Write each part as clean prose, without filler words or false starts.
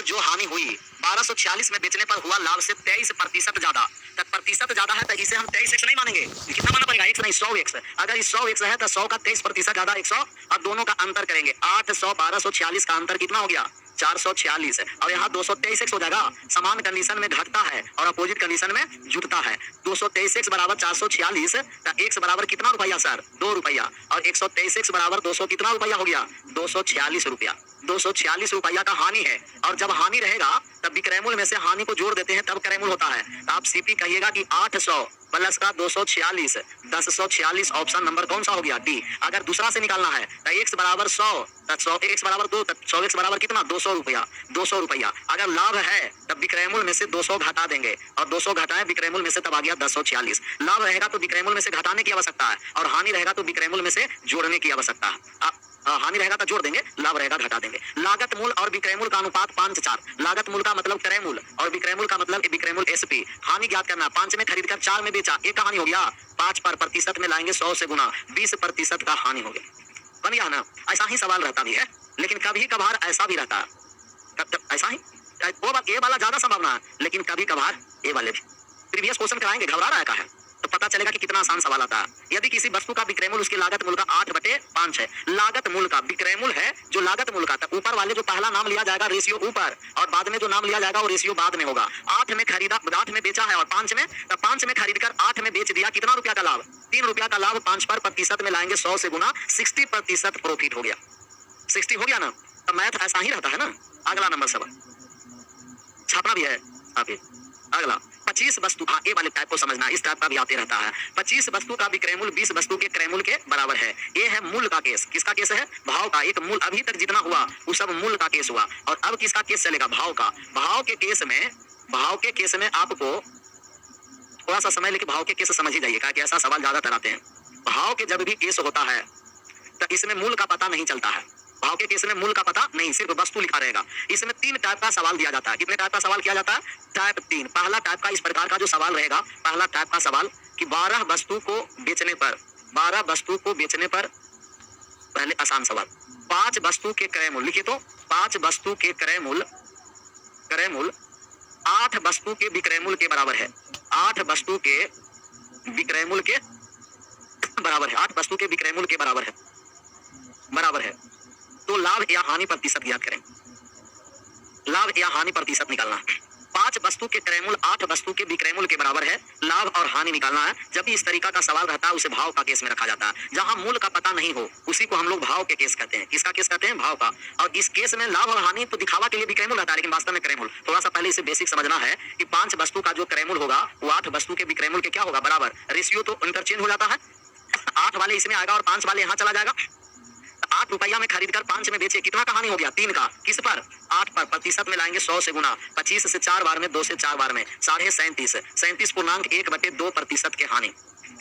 जो हानि हुई 1246 में बेचने पर हुआ लाभ से 23% ज्यादा। तो प्रतिशत ज्यादा है तो इसे हम 23x नहीं मानेंगे, कितना मानना पड़ेगा, x नहीं 100x। अगर इस 100x है तो 100 का 23% ज्यादा 100 और दोनों का अंतर करेंगे 800 1246 का अंतर कितना हो गया 446 और यहाँ 223x हो जाएगा। समान कंडीशन में घटता है और अपोजिट कंडीशन में जुटता है। 223x बराबर 446 तो x बराबर कितना रुपया सर 2 रुपया और 123x बराबर 200 कितना रुपया हो गया 246 रुपया। 246 रुपया का हानि है और जब हानि रहेगा तब विक्रय मूल्य में से हानि को जोड़ देते हैं तब क्रय मूल्य होता है। तो आप सीपी कहिएगा कि 800 प्लस का 246 1046 ऑप्शन नंबर कौन सा हो गया डी। अगर दूसरा से निकालना है तो x बराबर 100 100 x बराबर 2 100x बराबर कितना 200 रुपया 200 रुपया। अगर लाभ है तब विक्रय मूल्य में से 200 घटा देंगे और 200 घटाएं विक्रय मूल्य में से तब आ गया 1046। लाभ रहेगा तो विक्रय मूल्य में से घटाने की आवश्यकता है और हानि रहेगा तो विक्रय मूल्य में से जोड़ने की आवश्यकता है। हानि रहेगा तो जोड़ देंगे, लाभ रहेगा घटा देंगे। लागत मूल्य और विक्रय मूल्य का अनुपात 5:4। लागत मूल्य का मतलब क्रय मूल्य और विक्रय मूल्य का मतलब विक्रय मूल्य एसपी। हानि ज्ञात करना 5 में खरीद कर 4 में बेचा, एक हानि हो गया 5 पर प्रतिशत में लाएंगे 100 से गुना 20% का हानि हो गया। बन गया ना। ऐसा ही सवाल रहता भी है लेकिन कभी कभार ऐसा भी रहता है, ऐसा ही वो बात ए वाला ज्यादा संभावना है लेकिन कभी कभार ए वाले भी। प्रीवियस क्वेश्चन कराएंगे, घबरा रहा है तो पता चलेगा कि कितना आसान सवाल आता है। यदि किसी वस्तु का विक्रय मूल्य उसकी लागत मूल्य का 8/5 है, लागत मूल्य का विक्रय मूल्य है जो लागत मूल्य का, तो ऊपर वाले जो पहला नाम लिया जाएगा रेशियो ऊपर और बाद में जो नाम लिया जाएगा वो रेशियो बाद में होगा। 8 में खरीदा 8 में बेचा है और 5 में, तो 5 में खरीद कर 8 में बेच दिया, कितना रुपया का लाभ 3 रुपया का लाभ। 5 पर प्रतिशत में लाएंगे 100 से गुना 60% प्रॉफिट हो गया। 60 हो गया ना। तो मैथ ऐसा ही रहता है ना। अगला नंबर सवाल छापना भी है अभी। अगला 25 वस्तु, हाँ ये वाले टाइप को समझना, इस टाइप का भी आते रहता है। 25 वस्तु का विक्रय मूल्य 20 वस्तु के क्रय मूल्य के बराबर है। ये है मूल्य का केस। किसका केस है? भाव का। एक मूल्य अभी तक जितना हुआ वो सब मूल्य का केस हुआ और अब किसका केस चलेगा? भाव का। भाव के केस में आपको थोड़ा सा समय लेके भाव के केस समझ ही जाइएगा कि ऐसा सवाल ज्यादातर आते हैं। भाव के जब भी केस होता है तो इसमें मूल्य का पता नहीं चलता है। भाव के केस में मूल्य का पता नहीं, सिर्फ वस्तु लिखा रहेगा। इसमें 3 टाइप का सवाल दिया जाता है। कितने टाइप का सवाल किया जाता है? टाइप 3। पहला टाइप का इस प्रकार का जो सवाल रहेगा, पहला टाइप का सवाल कि 12 वस्तु को बेचने पर पहले आसान सवाल 5 वस्तु के क्रय मूल्य लिखिए। तो 5 वस्तु के क्रय मूल्य 8 वस्तु के विक्रय मूल्य के बराबर है। 8 वस्तु के विक्रय मूल्य के बराबर है। 8 वस्तु के विक्रय मूल्य के बराबर है। तो लाभ या हानि प्रतिशत ज्ञात करें। लाभ या हानि प्रतिशत निकालना है। 5 वस्तु के क्रय मूल्य 8 वस्तु के विक्रय मूल्य के बराबर है। लाभ और हानि निकालना है। जब भी इस तरीका का सवाल रहता है उसे भाव का केस में रखा जाता है। जहां मूल्य का पता नहीं हो उसी को हम लोग भाव के केस कहते हैं। किसका केस कहते हैं? भाव का। और इस केस में लाभ और हानि तो दिखावा के लिए विक्रय मूल्य रहता है लेकिन वास्तव में क्रय मूल्य। थोड़ा सा पहले इसे बेसिक समझना है कि 5 वस्तु का जो क्रय मूल्य होगा वो 8 वस्तु के विक्रय मूल्य के क्या होगा? बराबर। रेशियो तो इंटरचेंज हो जाता है। 8 वाले इसमें आएगा और 5 वाले यहाँ चला जाएगा। 8 रुपया में खरीद कर 5 में बेचे, कितना का हानि हो गया? 3 का। किस पर? 8 पर। प्रतिशत में लाएंगे 100 से गुना 25 से 4 बार में 2 से 4 बार में 37.1/2% के हानि।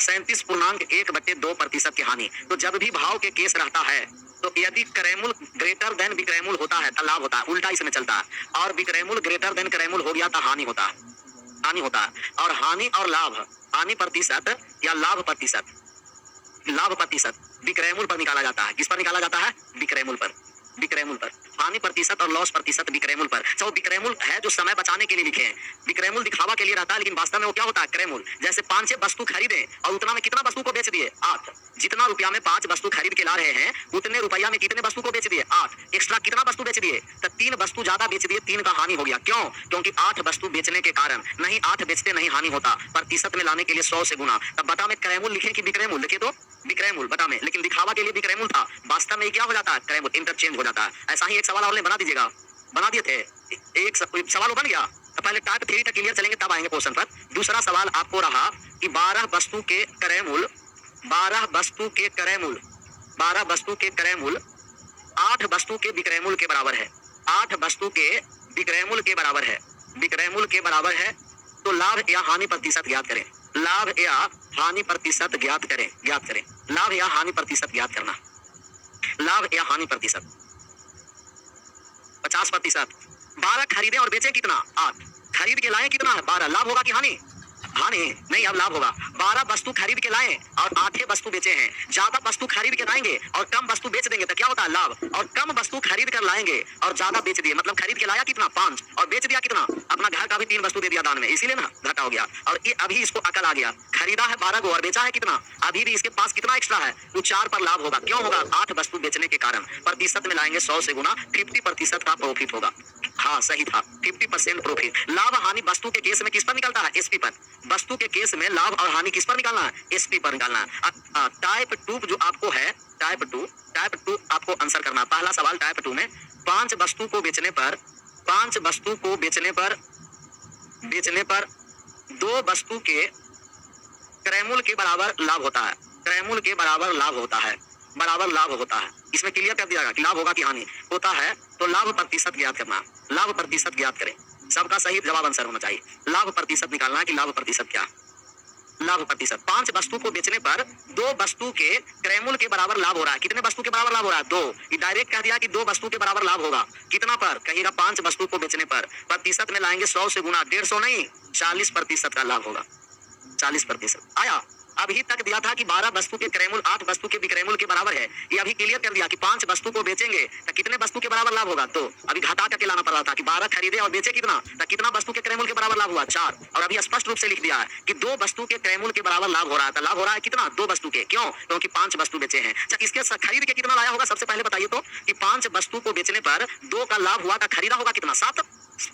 37.1/2% की हानि। तो जब भी भाव के केस रहता है तो यदि क्रय मूल्य ग्रेटर देन विक्रय मूल्य होता है तो लाभ होता है, उल्टा इसमें चलता है। और विक्रय मूल्य ग्रेटर देन क्रय मूल्य हो गया तो हानि होता है। और हानि और लाभ, हानि प्रतिशत या लाभ प्रतिशत विक्रय मूल्य पर निकाला जाता है। किस पर निकाला जाता है? विक्रय मूल्य पर। हानि प्रतिशत और लॉस प्रतिशत विक्रय मूल्य पर। तो विक्रय मूल्य है जो समय बचाने के लिए लिखे हैं। विक्रय मूल्य दिखावा के लिए रहता है लेकिन वास्तव में वो क्या होता है? क्रय मूल्य। जैसे 5 वस्तु खरीदे और उतना में कितना वस्तु को बेच दिए? 8। जितना रुपया में 5 वस्तु खरीद के ला रहे हैं उतने रुपया में कितने वस्तु को बेच दिए? 8। एक्स्ट्रा कितना वस्तु बेच दिए? तो 3 वस्तु ज्यादा बेच दिए, 3 का हानि हो गया। क्यों? क्योंकि 8 वस्तु बेचने के कारण। नहीं 8 बेचते नहीं हानि होता। प्रतिशत में लाने के लिए 100 से गुना। तब बता में क्रय मूल्य लिखे कि विक्रय मूल्य लिखे? तो विक्रय मूल्य बता में, लेकिन दिखावा के लिए विक्रय मूल्य था। वास्तव में क्या हो जाता है? क्रय मूल्य इंटरचेंज हो जाता है। ऐसा ही एक सवाल और बना दीजिएगा। बना दिए थे एक सवाल बन गया। तो पहले टाइप 3 तक क्लियर चलेंगे तब आएंगे क्वेश्चन पर। दूसरा सवाल आपको रहा कि 12 वस्तु के क्रय मूल्य 8 वस्तु के विक्रय मूल्य के बराबर है। 8 वस्तु के विक्रय मूल्य के बराबर है। तो लाभ या हानि प्रतिशत ज्ञात करें। लाभ या हानि प्रतिशत ज्ञात करें। लाभ या हानि प्रतिशत ज्ञात करना। लाभ या हानि प्रतिशत 50%। 12 खरीदे और बेचे कितना? 8। खरीद के लाए कितना है? 12। लाभ होगा कि हानि? हानि नहीं, अब लाभ होगा। 12 वस्तु खरीद के लाए और 8 वस्तु बेचे हैं। ज्यादा वस्तु खरीद के लाएंगे और कम वस्तु बेच देंगे तो क्या होता है? लाभ। और कम वस्तु खरीद कर लाएंगे और ज्यादा बेच दिए, मतलब खरीद के लाया कितना? 5 और बेच दिया कितना? अपना घर का भी 3 वस्तु दे दिया दान में, इसीलिए ना घाटा हो गया। और ये अभी इसको अकल आ गया, खरीदा है 12 को और बेचा है कितना? अभी भी इसके पास कितना एक्स्ट्रा है? तो 4 पर लाभ होगा। क्यों होगा? 8 वस्तु बेचने के कारण। प्रतिशत में लाएंगे 100 से गुना, 50% का प्रॉफिट होगा। हाँ सही था, 50% प्रॉफिट। लाभ हानि वस्तु के केस में किस पर निकलता है? एसपी पर। वस्तु के केस में लाभ और हानि किस पर निकालना है? एसपी पर निकालना है। टाइप 2 जो आपको है, टाइप टू आपको आंसर करना। पहला सवाल टाइप 2 में 5 वस्तु को बेचने पर 2 वस्तु के क्रयमूल्य के बराबर लाभ होता है। क्रयमूल्य के बराबर लाभ होता है, बराबर लाभ होता है। इसमें क्लियर कर दिया कि लाभ होगा कि हानि होता है। तो लाभ प्रतिशत ज्ञात करना, लाभ प्रतिशत ज्ञात करें। सबका सही जवाब आंसर होना चाहिए। लाभ प्रतिशत निकालना है कि लाभ प्रतिशत क्या? लाभ प्रतिशत। 5 वस्तु को बेचने पर 2 वस्तु के क्रयमूल्य के बराबर लाभ हो रहा है। कितने वस्तु के बराबर लाभ हो रहा है? 2। ये डायरेक्ट कह दिया कि 2 वस्तु के बराबर लाभ होगा। कितना पर? कहिएगा 5 वस्तु को बेचने पर। प्रतिशत में लाएंगे 100 से गुना, 150 नहीं 40% का लाभ होगा। 40% आया। अभी तक दिया था कि 12 वस्तु के क्रयमूल्य 8 वस्तु के विक्रयमूल्य के बराबर है। ये अभी क्लियर कर दिया कि 5 वस्तु को बेचेंगे तो कितने वस्तु के बराबर लाभ होगा? 2। अभी घटा करके लाना पड़ रहा था कि 12 खरीदे और बेचे कितना, तो कितना वस्तु के क्रयमूल्य के बराबर लाभ हुआ? 4। और अभी स्पष्ट रूप से लिख दिया है कि 2 वस्तु के क्रयमूल्य के बराबर लाभ हो रहा है। तो लाभ हो रहा है कितना? 2 वस्तु के। क्यों? क्योंकि 5 वस्तु बेचे हैं। अच्छा, इसके खरीद के कितना लाया होगा? सबसे पहले बताइए तो कि 5 वस्तु को बेचने पर 2 का लाभ हुआ तो खरीदा होगा कितना? 7।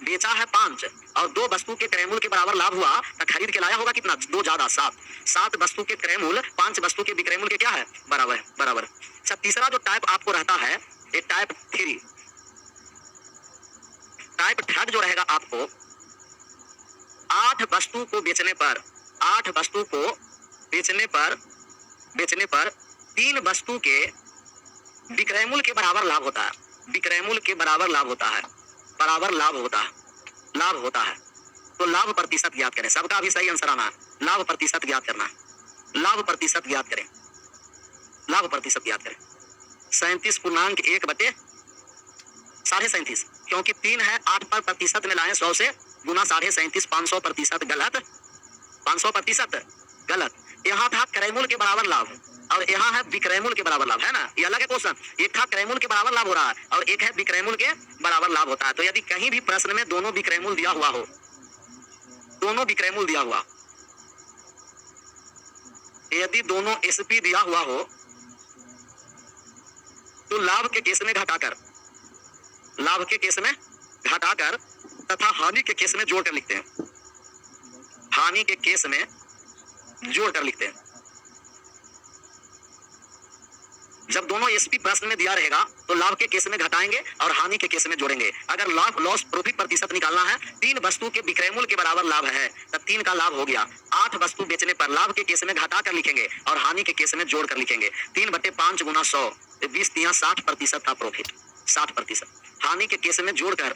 बेचा है 5 और 2 वस्तु के क्रयमूल्य के बराबर लाभ हुआ तो खरीद के लाया होगा कितना? 2 ज्यादा 7। 7 वस्तु के क्रयमूल्य 5 वस्तु के विक्रयमूल्य के क्या है? बराबर है, बराबर। अच्छा, तीसरा जो टाइप आपको रहता है ये टाइप 3। टाइप 3 जो रहेगा आपको 8 वस्तु को बेचने पर 3 वस्तु के विक्रयमूल्य के बराबर लाभ होता है। विक्रयमूल्य के बराबर लाभ होता है, बराबर लाभ होता है। तो लाभ प्रतिशत ज्ञात करें। सबका भी सही आंसर आना है। लाभ प्रतिशत ज्ञात करना है। लाभ प्रतिशत ज्ञात करें। लाभ प्रतिशत ज्ञात करें। 37.1 बटे 37.5, क्योंकि 3 है 8 पर प्रतिशत में लाए 100 से गुना 37.5, 500% गलत। 500% गलत। यहाँ था क्रयमूल्य के बराबर लाभ और यहाँ है विक्रयमूल्य के बराबर लाभ, है ना? ये अलग है क्वेश्चन। एक था क्रयमूल्य के बराबर लाभ हो रहा है और एक है विक्रयमूल्य के बराबर लाभ होता है। तो यदि कहीं भी प्रश्न में दोनों विक्रयमूल्य दिया हुआ हो, दोनों विक्रयमूल्य दिया हुआ, यदि दोनों एसपी दिया हुआ हो तो लाभ के केस में घटाकर तथा हानि के केस में जोड़कर लिखते हैं। हानि के केस में जोड़कर लिखते हैं। जब दोनों एसपी प्रश्न में दिया रहेगा तो लाभ के केस में घटाएंगे और हानि के केस में जोड़ेंगे। अगर लाभ लॉस प्रॉफिट प्रतिशत निकालना है, 3 वस्तु के विक्रयमूल्य के बराबर लाभ है तब 3 का लाभ हो गया। 8 वस्तु बेचने पर लाभ के केस में घटा कर लिखेंगे और हानि के केस में जोड़ कर लिखेंगे। 3/5 गुना 100, 20 60% का प्रॉफिट, 60%। हानि के केस में जोड़कर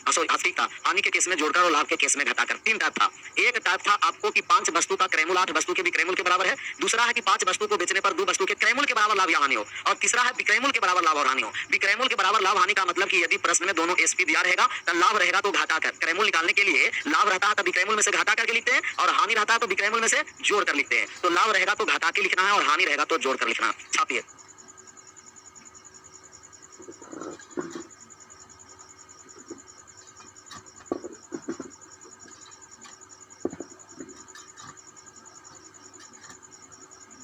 हानि के केस में जोड़कर और लाभ के केस में घटाकर। 3 टाइप था। एक टाइप था आपको कि 5 वस्तु का क्रयमूल्य 8 वस्तु के विक्रयमूल्य के बराबर है। दूसरा है कि 5 वस्तु को बेचने पर 2 वस्तु के क्रयमूल्य के बराबर लाभ या हानि हो। और तीसरा है विक्रयमूल्य के बराबर लाभ और हानि हो। विक्रयमूल्य के बराबर लाभ हानि का मतलब कि यदि प्रश्न में दोनों एसपी दिया रहेगा तो लाभ रहेगा तो घटाकर, क्रयमूल्य निकालने के लिए लाभ रहता है तो विक्रयमूल्य में से घटा करके लिखते हैं और हानि रहता है तो विक्रयमूल्य में से जोड़ कर लिखते हैं। तो लाभ रहेगा तो घटा के लिखना है और हानि रहेगा तो जोड़ कर लिखना है। छापिए।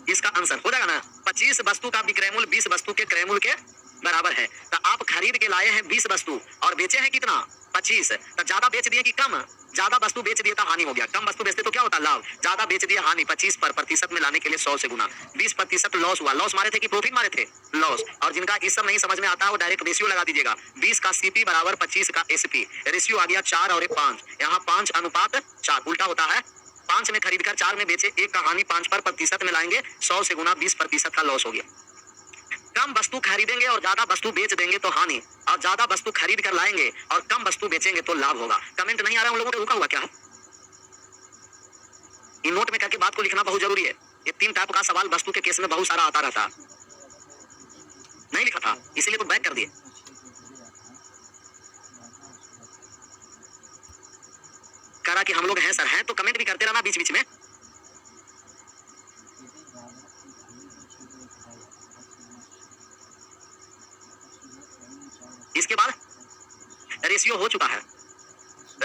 इसका आंसर हो जाएगा ना? 25 वस्तु का विक्रयमूल्य 20 वस्तु के क्रयमूल्य के बराबर है। तो आप खरीद के लाए हैं 20 वस्तु और बेचे हैं कितना? 25। तो ज्यादा बेच दिए कि कम? ज्यादा वस्तु बेच दिए तो हानि हो गया। कम वस्तु बेचते तो क्या होता? लाभ। ज्यादा बेच दिए हानि। 25 पर प्रतिशत में लाने के लिए 100 से गुना। 20% लॉस हुआ। लॉस मारे थे कि प्रॉफिट मारे थे? लॉस। और जिनका इस सब नहीं समझ में आता है वो डायरेक्ट रेशियो लगा दीजिएगा। 20 का सीपी बराबर 25 का एसपी। रेशियो आ गया 4 और 5। यहाँ 5:4 उल्टा होता है। 5 में खरीदकर 4 में बेचे, 1 का हानि। 5 पर प्रतिशत में लाएंगे 100 से गुना, 20% का लॉस हो गया। कम वस्तु खरीदेंगे और ज्यादा वस्तु बेच देंगे तो हानि, और ज्यादा वस्तु खरीद कर लाएंगे और कम वस्तु बेचेंगे तो लाभ होगा। कमेंट नहीं आ रहा है उन लोगों को? रुका हुआ क्या है? इन नोट में करके बात को लिखना बहुत जरूरी है। ये 3 टाइप का सवाल वस्तु के केस में बहुत सारा आता रहता। नहीं लिखा था इसीलिए तो बैक कर दिए। करा कि हम लोग हैं सर, हैं तो कमेंट भी करते रहना बीच बीच में। वीडियो हो चुका है,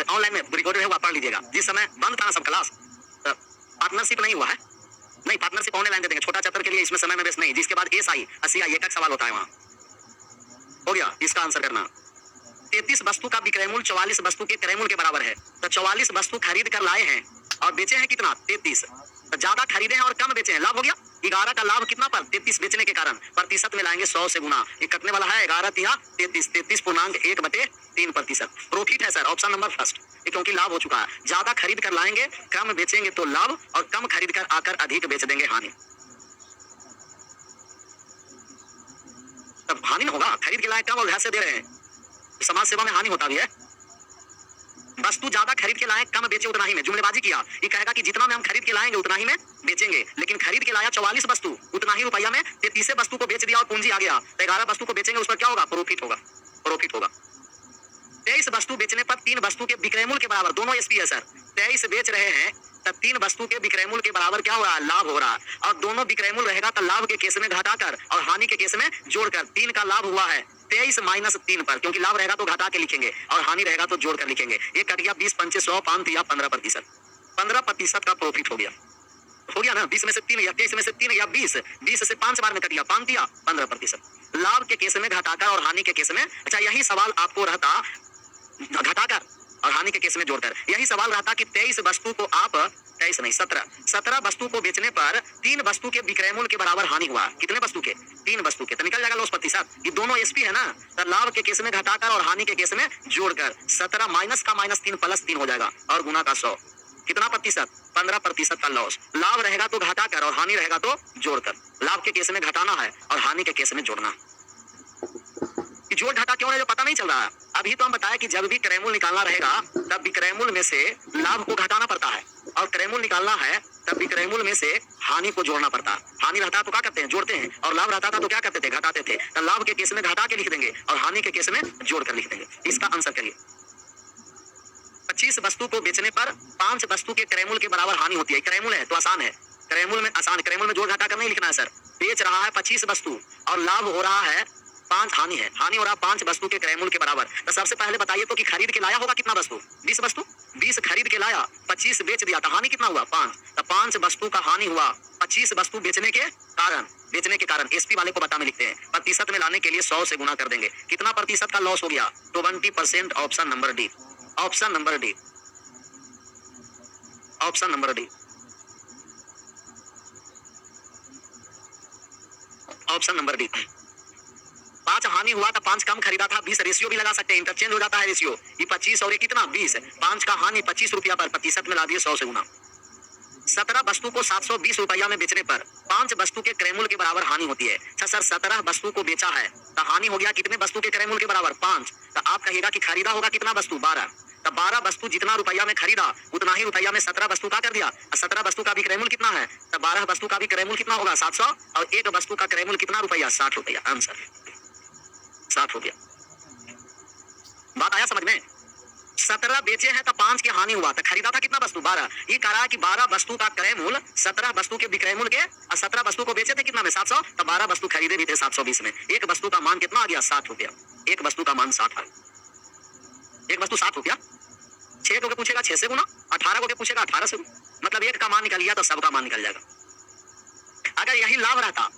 ऑनलाइन में रिकॉर्डेड है, वो आप पढ़ लीजिएगा। जिस समय बंद था ना सब क्लास, पार्टनरशिप नहीं हुआ है, नहीं पार्टनरशिप ऑनलाइन दे देंगे, छोटा चैप्टर के लिए इसमें समय में वेस्ट नहीं। जिसके बाद एस आई अस्सी आई एक सवाल होता है, वहाँ हो गया, इसका आंसर करना। 33 वस्तु का विक्रय मूल्य 44 वस्तु के क्रय मूल्य के बराबर है, तो 44 वस्तु खरीद कर लाए हैं और बेचे हैं कितना, 33। तो ज्यादा खरीदे हैं और कम बेचे हैं, लाभ हो गया 11 का लाभ कितना पर, 33 बेचने के कारण। प्रतिशत में लाएंगे 100 से गुना, ये कटने वाला है 11 तिया 33, 33.1/3%। प्रॉफिट है सर, ऑप्शन नंबर फर्स्ट, क्योंकि लाभ हो चुका है। ज्यादा खरीद कर लाएंगे, कम बेचेंगे तो लाभ, और कम खरीद कर आकर अधिक बेच देंगे हानि। तब हानि होगा, खरीद के लाए कम और घर से दे रहे हैं, समाज सेवा में हानि होता भी है। वस्तु ज्यादा खरीद के लाए, कम बेचे उतना ही में, जुमलेबाजी किया। ये कहेगा कि जितना में हम खरीद के लाएंगे उतना ही में बेचेंगे, लेकिन खरीद के लाया 44 वस्तु, उतना ही रुपया में 33 वस्तु को बेच दिया और पूंजी आ गया, तो 11 वस्तु को बेचेंगे, उस पर क्या होगा, प्रॉफिट होगा, प्रॉफिट होगा। 23 वस्तु बेचने पर 3 वस्तु के विक्रय मूल्य के बराबर, दोनों एसपी है सर, 23 बेच रहे हैं तब 3 वस्तु के विक्रय मूल्य के बराबर क्या हो रहा है, लाभ हो रहा है। और दोनों विक्रय मूल्य रहेगा तो लाभ के केस में घटाकर और हानि के केस में जोड़कर 3 का लाभ हुआ है 23 माइनस 3 पर, क्योंकि लाभ रहेगा तो घटा के लिखेंगे और हानि रहेगा तो जोड़ कर लिखेंगे। ये कट गया 20 पंचे 100, 5 या 15%, 15% का प्रॉफिट हो गया, हो गया ना। 20 में से 3 या 23 में से 3 या 20, 20 से 5 बार में कट गया, 5 दिया 15%। लाभ के केस में घटाकर और हानि के केस में, अच्छा यही सवाल आपको रहता घटाकर और हानि के केस में जोड़कर, यही सवाल रहता कि 23 वस्तु को आप 23 नहीं 17 वस्तु को बेचने पर 3 वस्तु के विक्रय मूल्य के बराबर हानि हुआ, कितने वस्तु के, 3 वस्तु के, तो निकल जाएगा लॉस प्रतिशत। ये दोनों एसपी है ना, तो लाभ के केस में घटाकर और हानि के केस में जोड़कर 17 माइनस का माइनस 3 प्लस 3 हो जाएगा और गुना का 100, कितना प्रतिशत, 15% का लॉस। लाभ रहेगा तो घटाकर और हानि रहेगा तो जोड़कर, लाभ के केस में घटाना है और हानि के केस में जोड़ना। जोड़ घटा क्यों है जो पता नहीं चल रहा है। अभी तो हम बताया कि जब भी क्रय मूल्य निकालना रहेगा तब विक्रय मूल्य में से लाभ को घटाना पड़ता है, और क्रय मूल्य निकालना है तब विक्रय मूल्य में से हानि को जोड़ना पड़ता है। हानि रहता तो क्या करते हैं, जोड़ते हैं, और लाभ रहता था तो क्या करते थे, घटाते थे। तो लाभ के केस में घटा के लिख देंगे और हानि के केस में जोड़ कर लिख देंगे। इसका आंसर करिए। 25 वस्तु को बेचने पर 5 वस्तु के क्रय मूल्य के बराबर हानि होती है। क्रय मूल्य है तो आसान है, क्रय मूल्य में आसान, क्रय मूल्य में जोड़ घटा कर नहीं लिखना है सर। बेच रहा है 25 वस्तु और लाभ हो रहा है 5, हानि है, हानि हो रहा 5 वस्तु के क्रय मूल्य के बराबर। तो सबसे पहले बताइए तो कि खरीद के लाया होगा कितना वस्तु, 20 वस्तु, 20 खरीद के लाया, 25 बेच दिया, तो हानि कितना हुआ, 5। तो 5 वस्तु का हानि हुआ 25 वस्तु बेचने के कारण एसपी वाले को बता में लिखते हैं। प्रतिशत में लाने के लिए 100 से गुना कर देंगे, कितना प्रतिशत का लॉस हो गया, 20%। Option number D, option number D, option number D, option number D. 5 हानि हुआ था, 5 कम खरीदा था, 20 रेशियो भी लगा सकते हैं, इंटरचेंज हो जाता है रेशियो। ये 25 और ये कितना 20, 5 का हानि 25 रुपया पर, प्रतिशत में ला दिए 100 से गुना। 17 वस्तु को 720 रुपया में बेचने पर 5 वस्तु के क्रय मूल्य के बराबर हानि होती है। अच्छा सर 17 वस्तु को बेचा है तो हानि हो गया कितने वस्तु के क्रय मूल्य के बराबर, 5। तो आप कहिएगा कि खरीदा होगा कितना वस्तु, 12। तो 12 वस्तु जितना रुपया में खरीदा उतना ही रुपया में 17 वस्तु का कर दिया। 17 वस्तु का भी क्रय मूल्य कितना है, तो 12 वस्तु का भी क्रय मूल्य कितना होगा, 700, और एक वस्तु का क्रय मूल्य कितना रुपया, 60 रुपया। आंसर 60 रुपया। बात आया समझ में। 17 बेचे हैं तो 5 की हानि हुआ, तो खरीदा था कितना वस्तु, 12। ये कह रहा है कि 12 वस्तु का क्रय मूल्य 17 वस्तु के विक्रय मूल्य के, और 17 वस्तु को बेचे थे कितना में, 700, तो 12 वस्तु खरीदे भी थे 720 में। एक वस्तु का मान कितना आ गया, 60 रुपया। एक वस्तु का मान 60 है, एक वस्तु 60 रुपया। 6 को पूछेगा 6 से गुना, 18 को पूछेगा 18 से गुना, मतलब एक का मान निकल गया तो सबका मान निकल जाएगा। अगर यही लाभ रहता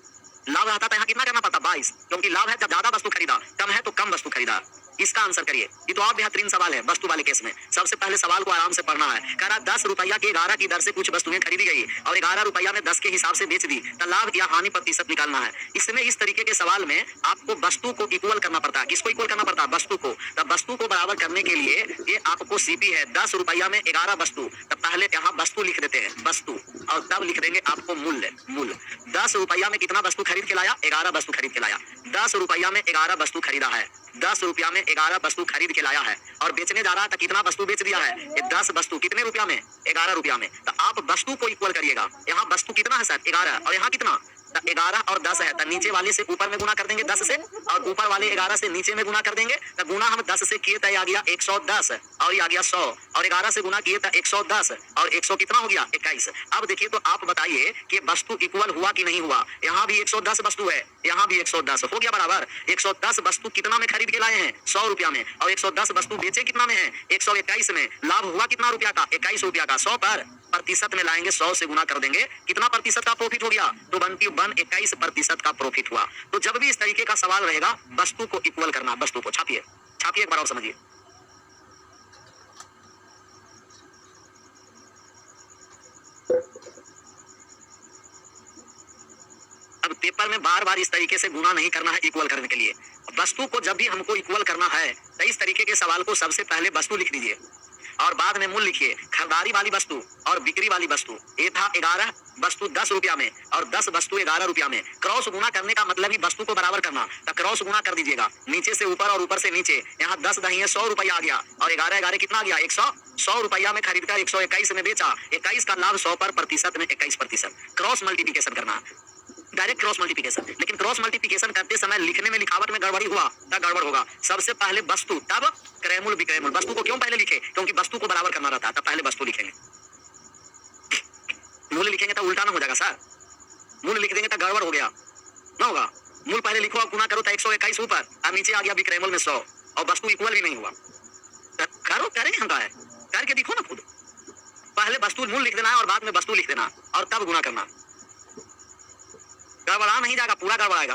तो यहाँ कितना करना पड़ता, 22, क्योंकि लाभ है जब ज्यादा वस्तु खरीदा, कम है तो कम वस्तु खरीदा। इसका आंसर करिए। ये तो और बेहतरीन सवाल है वस्तु वाले केस में। सबसे पहले सवाल को आराम से पढ़ना है। कह रहा 10 रुपया के 11 की दर से कुछ वस्तुएं खरीदी गई और 11 रुपया में 10 के हिसाब से बेच दी, तो लाभ या हानि प्रतिशत निकालना है। इसमें इस तरीके के सवाल में आपको वस्तु को इक्वल करना पड़ता है। किसको इक्वल करना पड़ता है, वस्तु को। तब वस्तु को बराबर करने के लिए ये आपको सीपी है, 10 रुपया में 11 वस्तु, तब पहले यहाँ वस्तु लिख देते हैं, वस्तु, और तब लिख देंगे आपको मूल्य। मूल्य 10 रुपया में कितना वस्तु खरीद के लाया, 11 वस्तु खरीद के लाया। 10 रुपया में 11 वस्तु खरीदा है, 10 रुपया में 11 वस्तु खरीद के लाया है, और बेचने जा रहा था कितना वस्तु बेच दिया है, ये 10 वस्तु कितने रुपया में, 11 रुपया में। तो आप वस्तु को इक्वल करिएगा। यहाँ वस्तु कितना है सर, 11, और यहाँ कितना तो 11 और 10 है, तो नीचे वाले से ऊपर में गुना कर देंगे 10 से, और ऊपर वाले 11 से नीचे में गुना कर देंगे। तो गुना हम 10 से किए तो आ गया 110 और ये आ गया 100, और 11 से गुना किए तो 110 और 100 कितना हो गया 21। अब देखिए तो आप बताइए कि वस्तु इक्वल हुआ कि नहीं हुआ। यहाँ भी 110 वस्तु है, यहाँ भी 110 हो गया बराबर। 110 वस्तु कितना में खरीद के लाए हैं 100 रुपया में, और 110 वस्तु बेचे कितना में है 121 में। लाभ हुआ कितना रुपया का 21 रुपया का। 100 पर प्रतिशत में लाएंगे 100 से गुना कर देंगे, कितना प्रतिशत का प्रॉफिट हो गया तो बनती 21% का प्रॉफिट हुआ। तो जब भी इस तरीके का सवाल रहेगा वस्तु को इक्वल करना, वस्तु को छापिए छापिए एक बार और समझिए। अब पेपर में बार बार इस तरीके से गुना नहीं करना है इक्वल करने के लिए। वस्तु को जब भी हमको इक्वल करना है तो इस तरीके के सवाल को सबसे पहले वस्तु लिख दीजिए और बाद में मूल्य लिखिए। खरीदारी वाली वस्तु और बिक्री वाली वस्तु, ये था 11 वस्तु 10 रुपया में और 10 वस्तु 11 रुपया में। क्रॉस गुना करने का मतलब ही वस्तु को बराबर करना, तो क्रॉस गुना कर दीजिएगा, नीचे से ऊपर और ऊपर से नीचे। यहाँ 10 दही 100 रुपया आ गया और 11 कितना आ गया 100 रुपया में खरीद कर 121 में बेचा। 21 का लाभ 100 पर प्रतिशत में 21%। क्रॉस मल्टीप्लिकेशन करना, डायरेक्ट क्रॉस मल्टीप्लिकेशन। लेकिन क्रॉस मल्टीप्लिकेशन करते समय लिखने में लिखावट में गड़बड़ी हुआ तब गड़बड़ होगा। सबसे पहले वस्तु तब क्रयमूल विक्रयमूल। वस्तु को क्यों पहले लिखे, क्योंकि वस्तु को बराबर करना रहता है, तब पहले वस्तु लिखेंगे। मूल्य लिखेंगे तो उल्टा ना हो जाएगा सर, मूल्य लिख देंगे तो गड़बड़ हो गया ना होगा। मूल्य पहले लिखो और गुना करो तो 121 ऊपर और नीचे आ गया विक्रयमूल में 100 और वस्तु इक्वल भी नहीं हुआ। करो करेंगे हम है करके दिखो ना खुद। पहले वस्तु मूल्य लिख देना है और बाद में वस्तु लिख देना और तब गुना करना। गड़बड़ा नहीं जाएगा, पूरा गड़बड़ाएगा।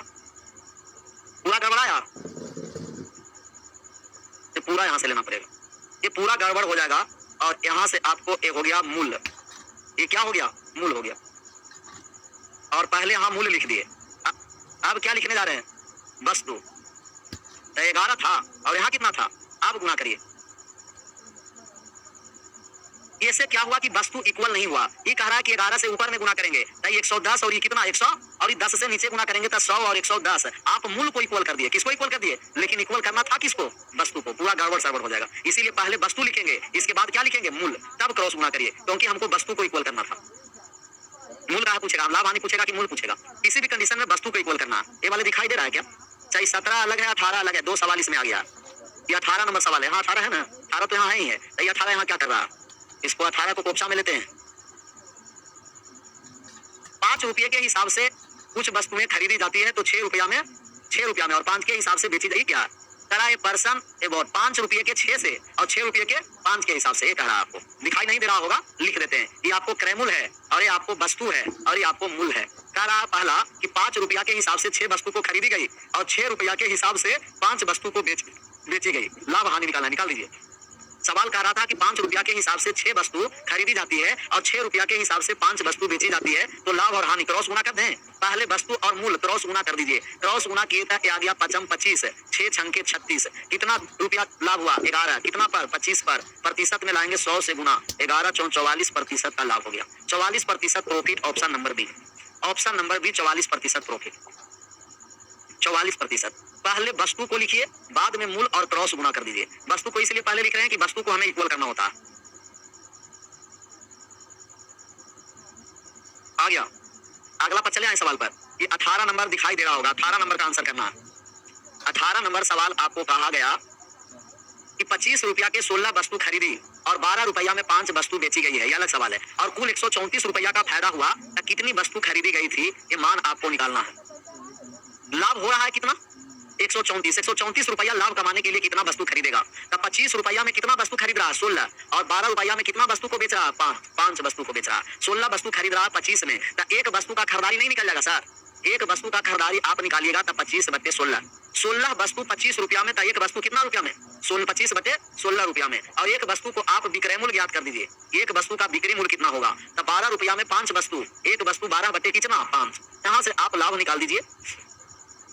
पूरा गड़बड़ाया ये पूरा यहां से लेना पड़ेगा, ये पूरा गड़बड़ हो जाएगा। और यहां से आपको एक हो गया मूल्य, ये क्या हो गया मूल्य हो गया। और पहले यहां मूल्य लिख दिए, अब क्या लिखने जा रहे हैं वस्तु। तो 11 था और यहाँ कितना था, अब गुना करिए। इससे क्या हुआ कि वस्तु इक्वल नहीं हुआ। ये कह रहा है कि 11 से ऊपर में गुना करेंगे तो 110 और ये कितना 100 और ये 10 से नीचे गुना करेंगे तो 100 और 110। आप मूल को इक्वल कर दिए, किसको इक्वल कर दिए, लेकिन इक्वल करना था किसको, वस्तु को। पूरा गड़बड़ सड़बड़ हो जाएगा। इसीलिए पहले वस्तु लिखेंगे, इसके बाद क्या लिखेंगे मूल, तब क्रॉस गुना करिए, क्योंकि हमको वस्तु को इक्वल करना था। मूल कहा पूछेगा, लाभ हानि पूछेगा कि मूल पूछेगा। किसी भी कंडीशन में वस्तु को इक्वल करना। ये वाले दिखाई दे रहा है क्या, चाहे 17 अलग है 18 अलग है, 2 सवाल इसमें आ गया। ये 18 नंबर सवाल है, हाँ 18 है ना, 18 तो यहाँ है ही है। तो ये 18 यहाँ क्या कर रहा है, इसको 18 को कोपसा में लेते हैं। 5 रुपये के हिसाब से कुछ वस्तुएं खरीदी जाती है तो 6 रुपया में 6 रुपया में और 5 के हिसाब से बेची जाएगी। क्या करा ये पर्सन अबाउट 5 रुपये के 6 से और 6 रुपये के 5 के हिसाब से। ये कह रहा है, आपको दिखाई नहीं दे रहा होगा, लिख देते हैं। ये आपको क्रयमूल है और ये आपको वस्तु है और ये आपको मूल है। कह रहा पहला कि 5 रुपया के हिसाब से 6 वस्तु को खरीदी गई और 6 रुपया के हिसाब से 5 वस्तु को बेची गई। लाभ हानि निकालना, निकाल दीजिए। सवाल कह रहा था कि 5 रुपया के हिसाब से 6 वस्तु खरीदी जाती है और 6 रुपया के हिसाब से 5 वस्तु बेची जाती है, तो लाभ और हानि क्रॉस गुना कर दें। पहले वस्तु और मूल क्रॉस गुना कर दीजिए। क्रॉस गुना किए था आ गया 5 25, 6 छंके 36। कितना रुपया लाभ हुआ 11, कितना पर 25 पर। प्रतिशत में लाएंगे 100 से गुना, 11 44% का लाभ हो गया। 44% profit, option number B. Option number B 44% profit, 44%। पहले वस्तु को लिखिए, बाद में मूल और क्रॉस गुना कर दीजिए। वस्तु को इसलिए पहले लिख रहे हैं कि वस्तु को हमें इक्वल करना होता है। आ गया, अगला पर चले आए सवाल पर। ये 18 नंबर दिखाई दे रहा होगा, 18 नंबर का आंसर करना है। 18 नंबर सवाल आपको कहा गया कि 25 रुपया के 16 वस्तु खरीदी और 12 रुपया में 5 वस्तु बेची गई है, यह अलग सवाल है। और कुल 134 रुपया का फायदा हुआ, तो कितनी वस्तु खरीदी गई थी, ये मान आपको निकालना है। लाभ हो रहा है कितना 134 रुपया लाभ कमाने के लिए कितना वस्तु खरीदेगा। तब 25 रुपया में कितना वस्तु खरीद रहा है 16 और 12 रुपया में कितना वस्तु को बेच रहा है 5 वस्तु को बेच रहा है। 16 वस्तु खरीद रहा है 25 में, तो एक वस्तु का खरीदारी नहीं निकल जाएगा सर। एक वस्तु का खरीदारी आप निकालिएगा तब 25/16। 16 वस्तु 25 रुपया में, तो एक वस्तु कितना रुपया में 25/16 रुपया में। और एक वस्तु को आप विक्रय मूल्य ज्ञात कर दीजिए। एक वस्तु का बिक्री मूल्य कितना होगा, तो 12 रुपया में 5 वस्तु, एक वस्तु 12 कितना 5। यहाँ से आप लाभ निकाल दीजिए,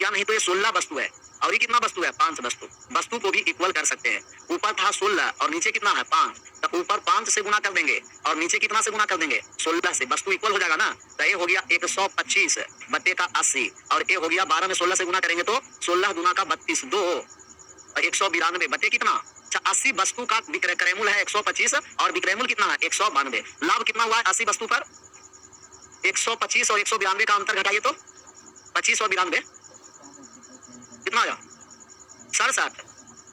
या नहीं तो ये 16 वस्तु है और ये कितना वस्तु है 5 वस्तु। वस्तु को भी इक्वल कर सकते हैं। ऊपर था 16 और नीचे कितना है 5, तो ऊपर 5 से गुना कर देंगे और नीचे कितना से गुना कर देंगे 16 से। वस्तु इक्वल हो जाएगा ना, तो ये हो गया 125 बटे का 80 और ये हो गया 12 में 16 से गुना करेंगे तो 16 गुना का 32, 2 और 192 बटे कितना 80 वस्तु का विक्रय क्रयमूल है 125 और विक्रयमूल कितना है 192। लाभ कितना हुआ है 80 वस्तु पर 125 और 192 का अंतर घटाइए तो 25 और 92 कितना आया? 67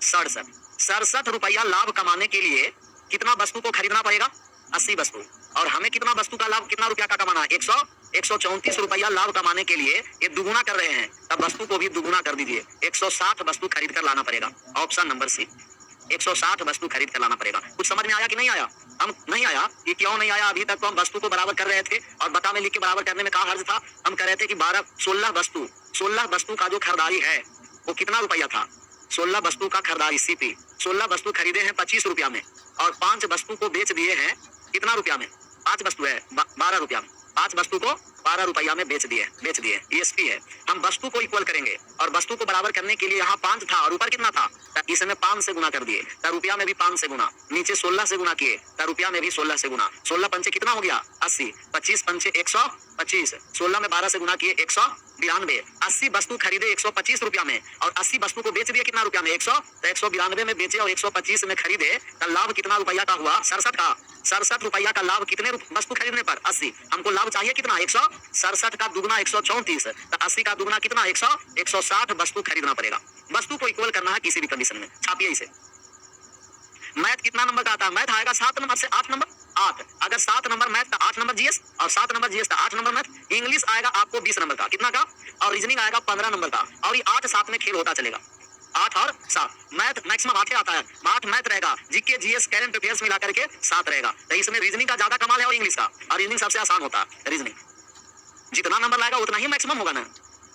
67 67 रुपया लाभ कमाने के लिए कितना वस्तु को खरीदना पड़ेगा? 80 वस्तु। और हमें कितना वस्तु का लाभ, कितना रुपया का कमाना है? 134 रुपया लाभ कमाने के लिए ये दुगुना कर रहे हैं, तब वस्तु को भी दुगुना कर दीजिए। 160 वस्तु खरीद कर लाना पड़ेगा। ऑप्शन नंबर सी, 160 वस्तु खरीद कर लाना पड़ेगा। कुछ समझ में आया कि नहीं आया? हम नहीं आया, ये क्यों नहीं आया? अभी तक तो हम वस्तु को बराबर कर रहे थे और बता में लिख के बराबर करने में कहा हर्ज था। हम कह रहे थे कि 16 वस्तु का जो खरीदारी है वो कितना रुपया था? 16 वस्तु का खरीदारी सीपी, 16 वस्तु खरीदे हैं 25 रुपया में और 5 वस्तु को बेच दिए हैं कितना रुपया में? 5 वस्तु है 12 रुपया में, 5 वस्तु को 12 रुपया में बेच दिए ईएसपी है। हम वस्तु को इक्वल करेंगे और वस्तु को बराबर करने के लिए यहाँ 5 था और ऊपर कितना था? इसमें 5 से गुना कर दिए, तो रुपया में भी 5 से गुना, नीचे 16 से गुना किए, तो रुपया में भी 16 से गुना। 16 पंचे कितना हो गया? 80, 25 पंचे 125, 16 में 12 से गुना किए 192। 80 वस्तु खरीदे 125 रुपया में और 80 वस्तु को बेच दिए कितना रुपया में? 100, तो 192 में बेचे और 125 में खरीदे, तो लाभ कितना रुपया का हुआ? 67 का। 67 रुपया का लाभ कितने वस्तु खरीदने पर? 80। हमको लाभ चाहिए कितना? 167 का दुगुना 134, तो 80 का दुगुना कितना? 160 वस्तु खरीदना पड़ेगा। वस्तु को इक्वल करना है किसी भी कंडीशन में। छापिए इसे। मैथ कितना नंबर का आता है? मैथ आएगा 7 नंबर से 8 नंबर। 8 अगर 7 नंबर मैथ तो 8 नंबर जीएस और 7 नंबर जीएस तो 8 नंबर मैथ। इंग्लिश आएगा आपको 20 नंबर का, कितना का? और रीजनिंग आएगा 15 नंबर का। और ये 8 7 में खेल होता चलेगा। 8 और 7 मैथ मैक्सिमम 8 आता है। 8 मैथ रहेगा, जीके जीएस करंट अफेयर्स मिला करके 7 रहेगा। तो इसमें रीजनिंग का ज्यादा कमाल है और इंग्लिश का, और रीजनिंग सबसे आसान होता है। रीजनिंग जितना नंबर लाएगा उतना ही मैक्सिमम होगा ना।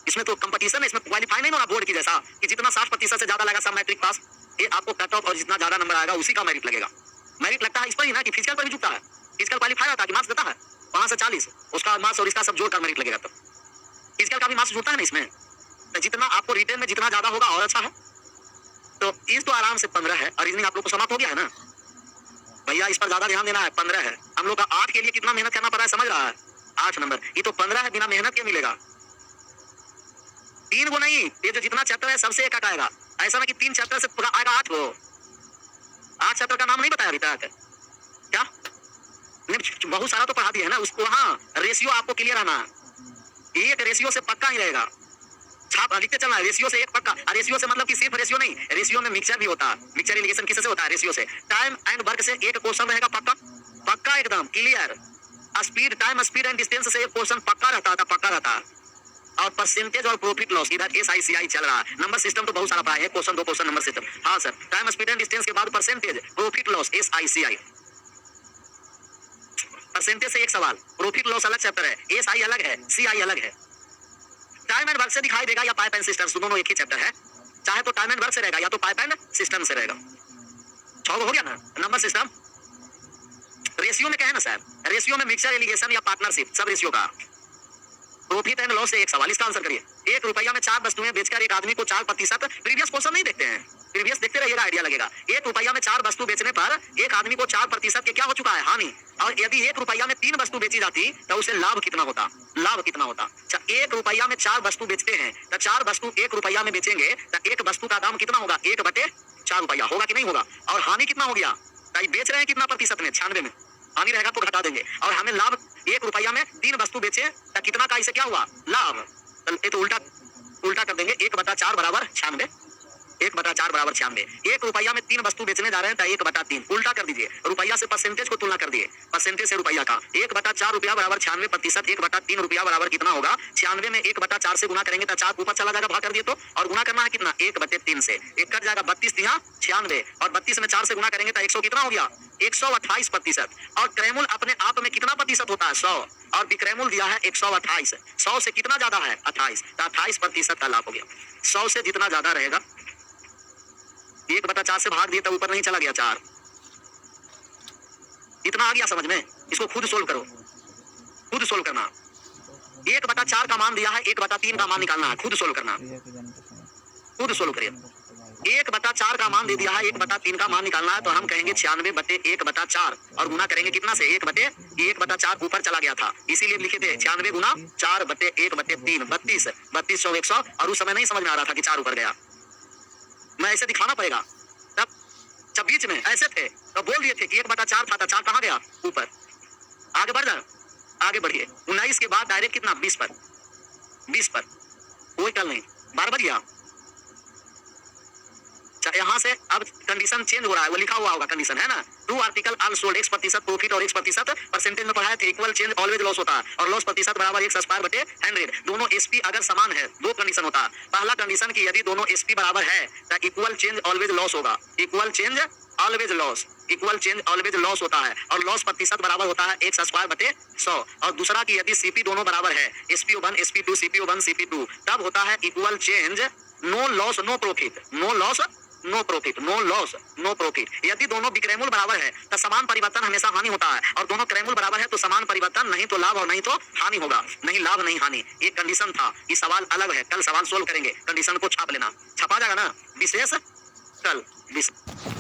इसमें तो कंपटीशन है, इसमें क्वालिफाई नहीं होना बोर्ड की जैसा कि जितना 60% से ज्यादा लगा सब मैट्रिक पास। ये आपको कट ऑफ और जितना ज्यादा नंबर आएगा उसी का मेरिट लगेगा। मेरिट लगता है इस पर ही ना कि फिजिकल पर भी जुटता है। फिजिकल क्वालिफाई होता है कि मार्क्स देता है, वहां से 40 उसका मार्क्स और इसका सब जोड़कर मेरिट लगेगा। तब फिजिकल का भी मार्क्स जुड़ता है ना इसमें। तो जितना आपको रिटेन में जितना ज्यादा होगा और अच्छा है। तो इस तो आराम से 15 है और रीजनिंग आप लोग को समाप्त हो गया है ना भैया। इस पर ज्यादा ध्यान देना है। 15 है हम लोग का। 8 के लिए कितना मेहनत करना पड़ा है समझ रहा है? 8 नंबर। ये तो 15 है, बिना मेहनत के मिलेगा। 3 को नहीं, ये जो जितना चैप्टर है सबसे एक आएगा। ऐसा ना कि 3 चैप्टर से पूरा आएगा 8 को। 8 चैप्टर का नाम नहीं बताया अभी तक क्या? बहुत सारा तो पढ़ा दिया है ना उसको। हाँ, रेशियो आपको क्लियर आना है। एक रेशियो से पक्का ही रहेगा। छाप लिखते चलना है। रेशियो से एक पक्का। रेशियो से मतलब कि सिर्फ रेशियो नहीं, रेशियो में मिक्सचर भी होता है। मिक्सचर रिलेशन किससे होता है? रेशियो से। टाइम एंड वर्क से एक क्वेश्चन रहेगा पक्का, पक्का एकदम clear. Speed, time, speed and distance से एक क्वेश्चन पक्का रहता है। और परसेंटेज और प्रॉफिट लॉस इधर SICI चल रहा है। नंबर सिस्टम तो बहुत सारा पढ़ा है, क्वेश्चन 2 क्वेश्चन नंबर सिस्टम। हाँ sir, time, speed and distance के बाद percentage, profit loss, SICI। Percentage से एक सवाल, प्रॉफिट लॉस अलग चैप्टर है, SI अलग है, CI अलग है। टाइम एंड वर्क से दिखाई देगा या पाइप एंड सिस्टम, दोनों एक ही चैप्टर है। चाहे तो टाइम एंड वर्क से रहेगा या तो पाइप एंड सिस्टम से रहेगा। 6 हो गया ना। नंबर सिस्टम रेशियो में क्या है ना सर? रेशियो में मिक्सचर, एलिगेशन या पार्टनरशिप, सब रेशियो का। प्रॉफिट एंड लॉस से एक सवाल, इसका आंसर करिए। 1 रुपया में 4 वस्तुएं बेचकर एक आदमी को 4%, प्रीवियस क्वेश्चन नहीं देखते हैं, प्रीवियस देखते रहिएगा आइडिया लगेगा। 1 रुपया में 4 वस्तु बेचने पर एक आदमी को 4% के क्या हो चुका है? हानि। और यदि 1 रुपया में 3 वस्तु बेची जाती तो उसे लाभ कितना होता? लाभ कितना होता? 1 रुपया में 4 वस्तु बेचते हैं तो 4 वस्तु 1 रुपया में बेचेंगे तो एक वस्तु का दाम कितना होगा? 1/4 रुपया होगा कि नहीं होगा? और हानि कितना हो गया? बेच रहे हैं कितना प्रतिशत में? 96 में। हानि रहेगा तो घटा देंगे। और हमें लाभ 1 रुपया में 3 वस्तु बेचे तो कितना का इसे क्या हुआ? लाभ। ये तो उल्टा कर देंगे। 1/4 बराबर 96। 1/4 बराबर 96। 1 रुपया में 3 वस्तु बेचने जा रहे हैं तो 1/3 उल्टा कर दीजिए। रुपया से परसेंटेज को तुलना कर दिए, परसेंटेज से रुपया का। 1/4 रुपया बराबर 96%। 1/3 रुपया बराबर कितना होगा? 96 में 1/4 से गुना करेंगे तो 4 ऊपर चला जाएगा, भाग कर दिए तो। और गुना करना है कितना? 1/3 से। 1 कट जाएगा, 32 यहाँ 96 और 32 में 4 से गुना करेंगे तो 100 कितना हो गया? 128%। और क्रैमुल अपने आप में कितना प्रतिशत होता है? 100। और विक्रैमुल दिया है 128। 100 से कितना ज्यादा है? 28, तो 28% का लाभ हो गया। 100 से जितना ज्यादा रहेगा, 1/4 से भाग दिए तो ऊपर नहीं चला गया 4। इतना आ गया समझ में? इसको खुद सोल्व करो, खुद सोल्व करना। 1/4 का मान दिया है, 1/3 का मान निकालना है, खुद सोल्व करना, खुद सोल्व करिए। 1/4 का मान दे दिया है, 1/3 का मान निकालना है, तो हम कहेंगे 96/1/4 और गुना करेंगे कितना से? 1/4 ऊपर चला गया था, इसीलिए लिखे थे 96 गुना 4/1/3, 32 32 100। और उस समय नहीं समझ में आ रहा था कि 4 ऊपर गया, मैं ऐसे दिखाना पड़ेगा। तब जब बीच में ऐसे थे तो बोल दिए थे कि 1/4 था, 4 कहाँ गया? ऊपर। आगे बढ़ जाए, आगे बढ़िए। 19 के बाद डायरेक्ट कितना? 20 पर। कोई टल नहीं, 12 बज गया। यहाँ से अब कंडीशन चेंज हो रहा है, वो लिखा हुआ होगा कंडीशन, है ना। Two article all sold, x% profit और x% परसेंटेज में पढ़ाया थे, इक्वल चेंज ऑलवेज लॉस होता है, और लॉस प्रतिशत बराबर x स्क्वायर बटे 100। दोनों एसपी अगर समान है, दो कंडीशन होता है। पहला कंडीशन की यदि दोनों एसपी बराबर है तो इक्वल चेंज ऑलवेज लॉस होगा, equal change always loss, equal change always loss होता है, और लॉस प्रतिशत बराबर होता है x स्क्वायर बटे 100। और दूसरा की यदि सीपी दोनों बराबर है, spo1 sp2 cpo1 cp2, तब होता है equal change no loss no profit, no loss no profit, no loss no profit. यदि दोनों विक्रयमूल्य बराबर है तो समान परिवर्तन हमेशा हानि होता है, और दोनों क्रयमूल्य बराबर है तो समान परिवर्तन, नहीं तो लाभ और नहीं तो हानि होगा, नहीं लाभ नहीं हानि। ये कंडीशन था, ये सवाल अलग है, कल सवाल सोल्व करेंगे, कंडीशन को छाप लेना, छपा जाएगा ना, विशेष कल विशेष।